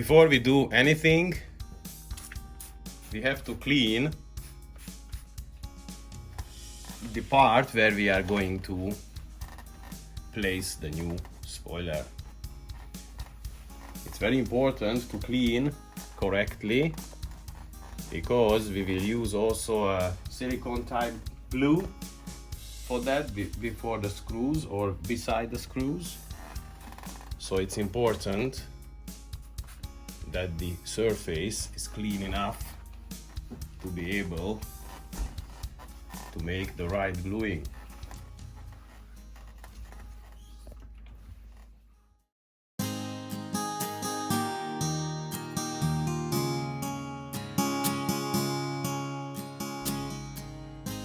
Before we do anything, we have to clean the part where we are going to place the new spoiler. It's very important to clean correctly because we will use also a silicone type glue for that before the screws or beside the screws. So it's important that the surface is clean enough to be able to make the right gluing.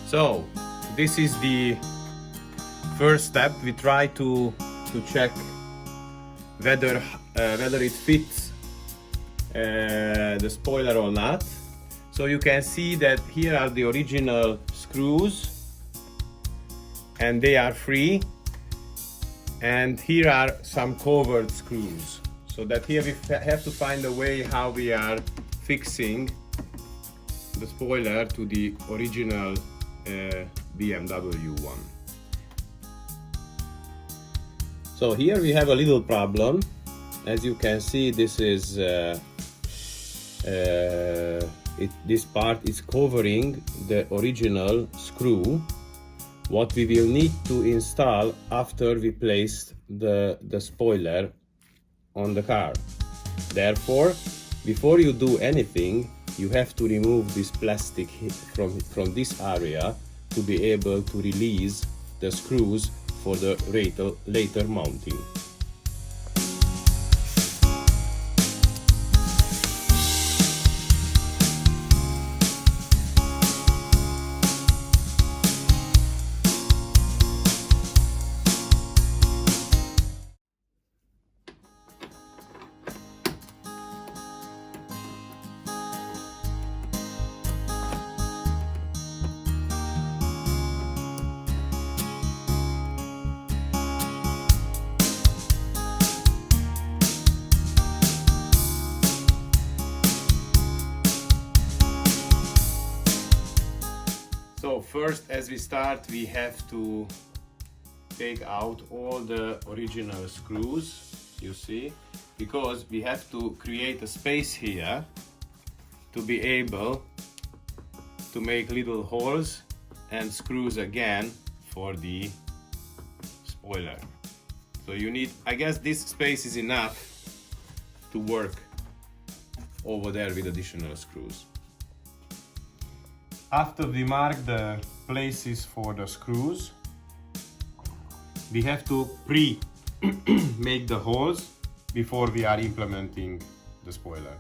So this is the first step. We try to check whether it fits the spoiler or not. So you can see that here are the original screws and they are free, and here are some covered screws, so that here we have to find a way how we are fixing the spoiler to the original BMW one. So here we have a little problem. As you can see, this is this part is covering the original screw, what we will need to install after we place the spoiler on the car. Therefore, before you do anything, you have to remove this plastic from this area to be able to release the screws for the later mounting. So first, as we start, we have to take out all the original screws, you see, because we have to create a space here to be able to make little holes and screws again for the spoiler. So you need, I guess this space is enough to work over there with additional screws. After we mark the places for the screws, we have to make the holes before we are implementing the spoiler.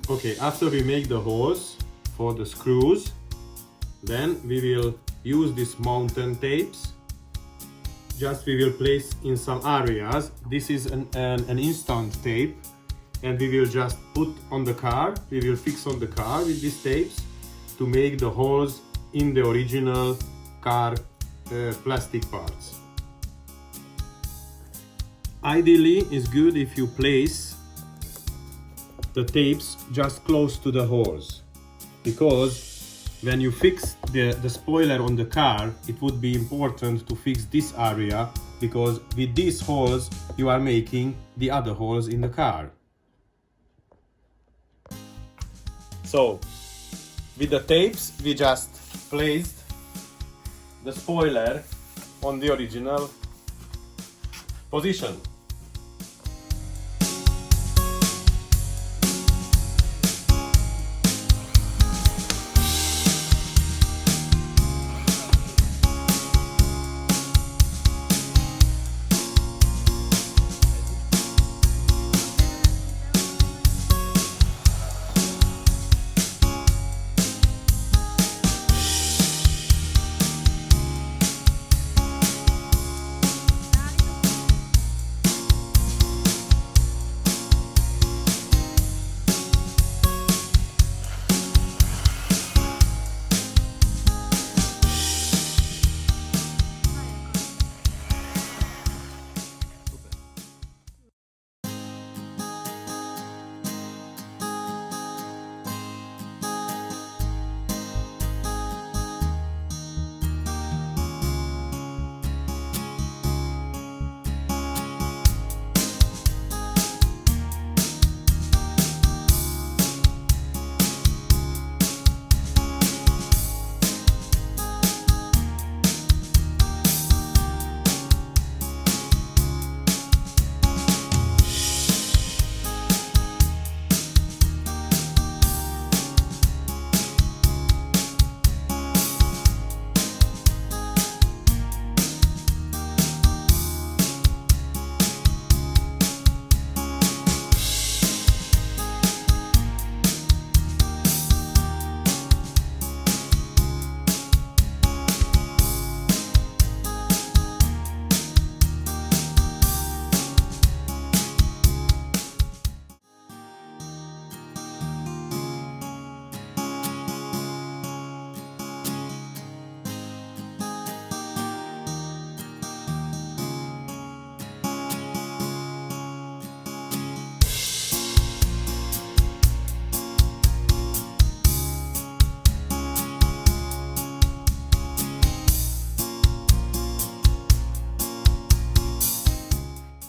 Okay, after we make the holes for the screws, then we will use these mountain tapes. Just we will place in some areas. This is an instant tape, and we will just put on the car. We will fix on the car with these tapes to make the holes in the original car plastic parts. Ideally, it's good if you place the tapes just close to the holes, because when you fix the spoiler on the car, it would be important to fix this area, because with these holes you are making the other holes in the car. So with the tapes we just placed the spoiler on the original position.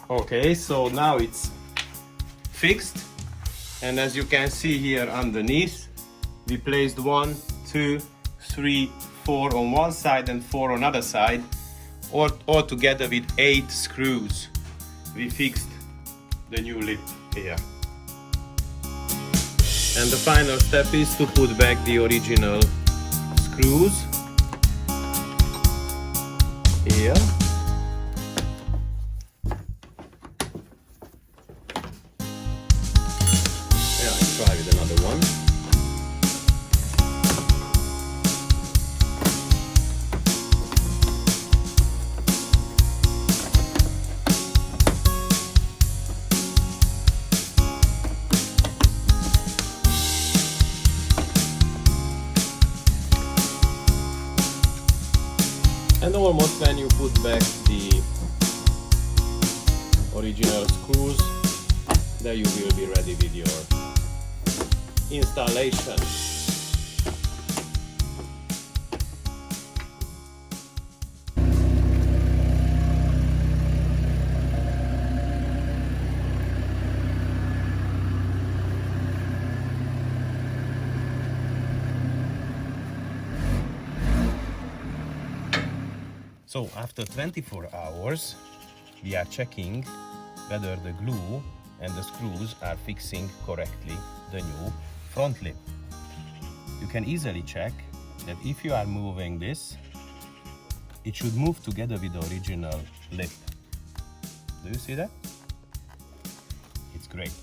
Okay, so now it's fixed, and as you can see here underneath, we placed 1, 2, 3, 4 on one side and 4 on other side, or together with 8 screws. We fixed the new lip here. And the final step is to put back the original screws here. Yeah, I try with another one. And almost when you put back the original screws, then you will be ready with your installation. So after 24 hours, we are checking whether the glue and the screws are fixing correctly the new front lip. You can easily check that if you are moving this, it should move together with the original lip. Do you see that? It's great.